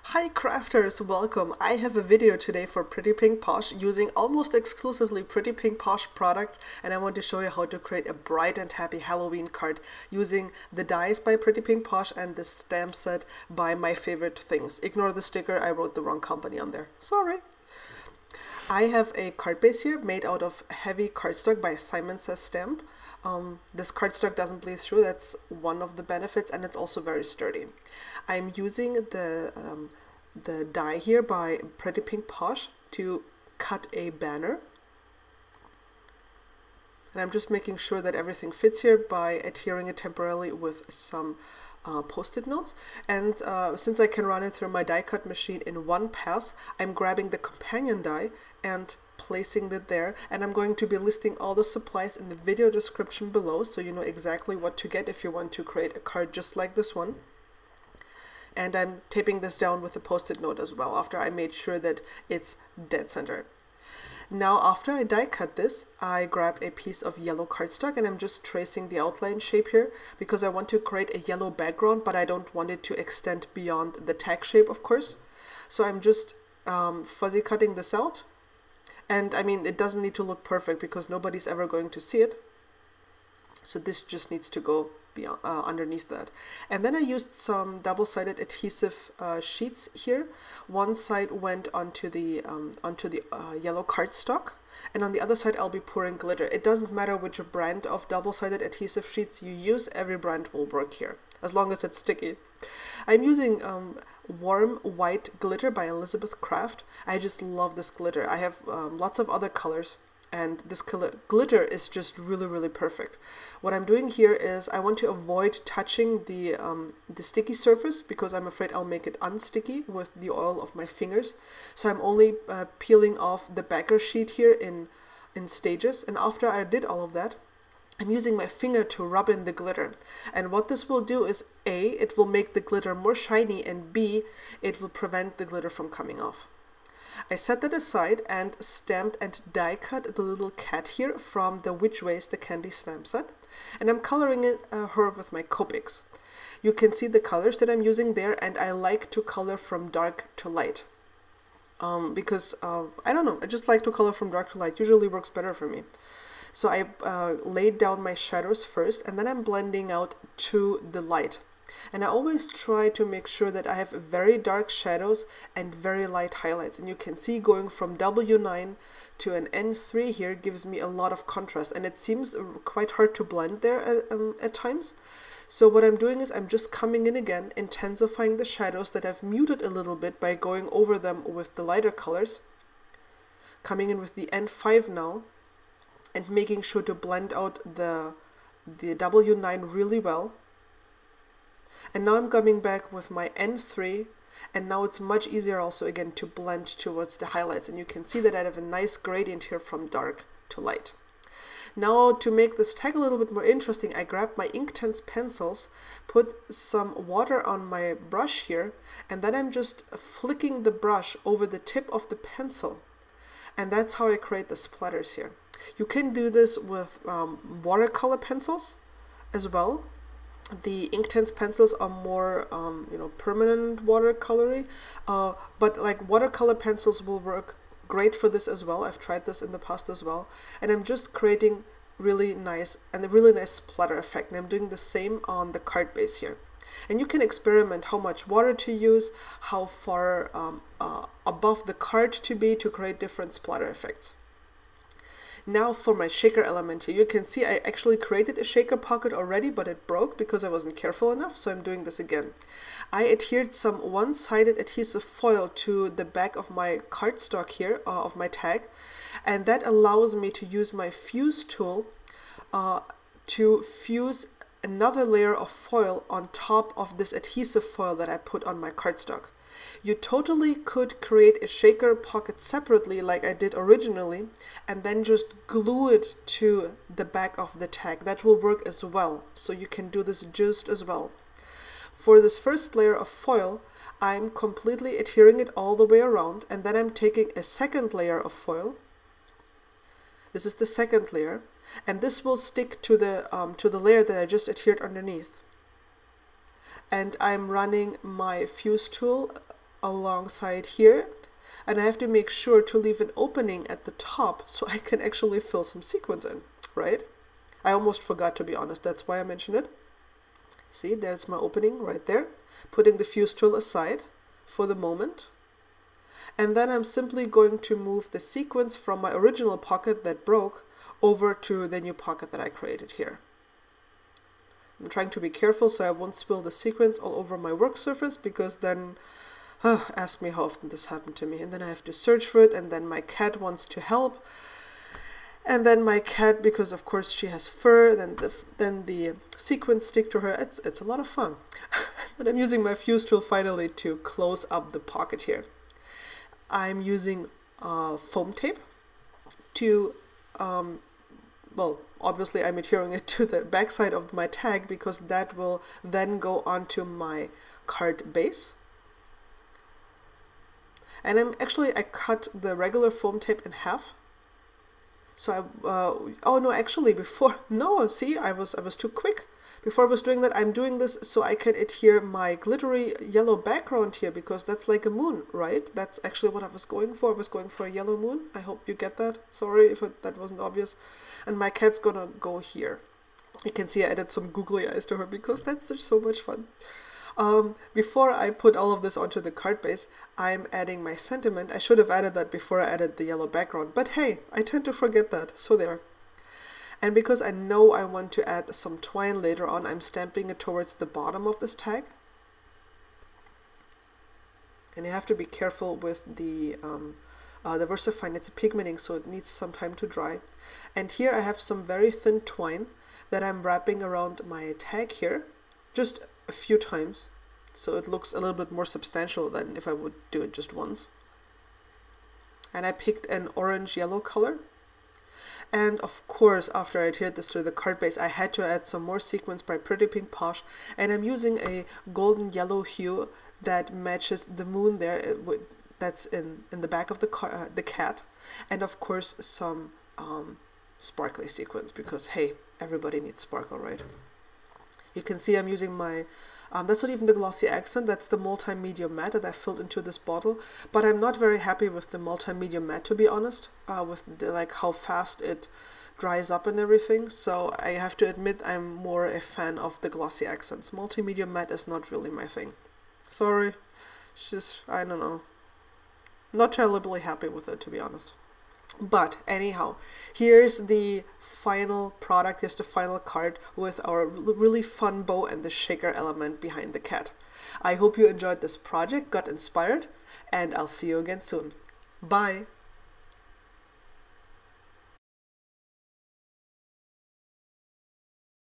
Hi crafters, welcome! I have a video today for Pretty Pink Posh using almost exclusively Pretty Pink Posh products, and I want to show you how to create a bright and happy Halloween card using the dies by Pretty Pink Posh and the stamp set by My Favorite Things. Ignore the sticker, I wrote the wrong company on there. Sorry! I have a card base here made out of heavy cardstock by Simon Says Stamp. This cardstock doesn't bleed through, that's one of the benefits, and it's also very sturdy. I'm using the die here by Pretty Pink Posh to cut a banner. And I'm just making sure that everything fits here by adhering it temporarily with some post-it notes. And since I can run it through my die cut machine in one pass, I'm grabbing the companion die and placing it there, and I'm going to be listing all the supplies in the video description below so you know exactly what to get if you want to create a card just like this one. And I'm taping this down with a post-it note as well after I made sure that it's dead center. Now after I die cut this, I grabbed a piece of yellow cardstock and I'm just tracing the outline shape here because I want to create a yellow background, but I don't want it to extend beyond the tag shape, of course. So I'm just fuzzy cutting this out. And I mean, it doesn't need to look perfect because nobody's ever going to see it. So this just needs to go beyond, underneath that. And then I used some double-sided adhesive sheets here. One side went onto the yellow cardstock, and on the other side I'll be pouring glitter. It doesn't matter which brand of double-sided adhesive sheets you use, every brand will work here, as long as it's sticky. I'm using Warm White Glitter by Elizabeth Craft. I just love this glitter. I have lots of other colors, and this glitter is just really perfect. What I'm doing here is I want to avoid touching the sticky surface because I'm afraid I'll make it unsticky with the oil of my fingers. So I'm only peeling off the backer sheet here in stages, and after I did all of that, I'm using my finger to rub in the glitter. And what this will do is A, it will make the glitter more shiny, and B, it will prevent the glitter from coming off. I set that aside and stamped and die cut the little cat here from the Which Ways the Candy stamp set. And I'm coloring her with my Copics. You can see the colors that I'm using there, and I like to color from dark to light. Because, I don't know, I just like to color from dark to light. Usually works better for me. So I laid down my shadows first, and then I'm blending out to the light. And I always try to make sure that I have very dark shadows and very light highlights. And you can see going from W9 to an N3 here gives me a lot of contrast. And it seems quite hard to blend there at times. So what I'm doing is I'm just coming in again, intensifying the shadows that I've muted a little bit by going over them with the lighter colors. Coming in with the N5 now, and making sure to blend out the W9 really well. And now I'm coming back with my N3, and now it's much easier also again to blend towards the highlights, and you can see that I have a nice gradient here from dark to light. Now to make this tag a little bit more interesting, I grabbed my Inktense pencils, put some water on my brush here, and then I'm just flicking the brush over the tip of the pencil. And that's how I create the splatters here. You can do this with watercolor pencils as well. The Inktense pencils are more, permanent watercolory, but like watercolor pencils will work great for this as well. I've tried this in the past as well, and I'm just creating a really nice splatter effect. And I'm doing the same on the card base here. And you can experiment how much water to use, how far above the card to be to create different splatter effects. Now for my shaker element here, you can see I actually created a shaker pocket already, but it broke because I wasn't careful enough, so I'm doing this again. I adhered some one-sided adhesive foil to the back of my cardstock here, of my tag, and that allows me to use my fuse tool to fuse another layer of foil on top of this adhesive foil that I put on my cardstock. You totally could create a shaker pocket separately like I did originally and then just glue it to the back of the tag. That will work as well, so you can do this just as well. For this first layer of foil, I'm completely adhering it all the way around, and then I'm taking a second layer of foil. This is the second layer, and this will stick to the layer that I just adhered underneath. And I'm running my fuse tool alongside here, and I have to make sure to leave an opening at the top so I can actually fill some sequins in, right? I almost forgot, to be honest, that's why I mentioned it. See, there's my opening right there, putting the fuse tool aside for the moment. And then I'm simply going to move the sequins from my original pocket that broke over to the new pocket that I created here. I'm trying to be careful so I won't spill the sequins all over my work surface, because then, ask me how often this happened to me. And then I have to search for it, and then my cat wants to help. And then my cat, because of course she has fur, then the sequins stick to her. It's a lot of fun. And I'm using my fuse tool finally to close up the pocket here. I'm using foam tape to, well, obviously I'm adhering it to the backside of my tag, because that will then go onto my card base. And I cut the regular foam tape in half. So oh no, actually see, I was too quick. Before I was doing that, I'm doing this so I can adhere my glittery yellow background here, because that's like a moon, right? That's actually what I was going for. I was going for a yellow moon. I hope you get that. Sorry if that wasn't obvious. And my cat's gonna go here. You can see I added some googly eyes to her, because that's just so much fun. Before I put all of this onto the card base, I'm adding my sentiment. I should have added that before I added the yellow background, but hey, I tend to forget that, so there. And because I know I want to add some twine later on, I'm stamping it towards the bottom of this tag. And you have to be careful with the VersaFine. It's a pigmenting, so it needs some time to dry. And here I have some very thin twine that I'm wrapping around my tag here, just a few times, so it looks a little bit more substantial than if I would do it just once. And I picked an orange-yellow color. And of course, after I adhered this to the card base, I had to add some more sequins by Pretty Pink Posh, and I'm using a golden yellow hue that matches the moon there, that's in the back of the cat, and of course some sparkly sequins, because hey, everybody needs sparkle, right? You can see I'm using my, that's not even the glossy accent, that's the multi-medium matte that I filled into this bottle, but I'm not very happy with the multi-medium matte, to be honest, with like how fast it dries up and everything, so I have to admit I'm more a fan of the glossy accents. Multi-medium matte is not really my thing. Sorry, it's just, I don't know, not terribly happy with it, to be honest. But anyhow, here's the final product, here's the final card with our really fun bow and the shaker element behind the cat. I hope you enjoyed this project, got inspired, and I'll see you again soon. Bye!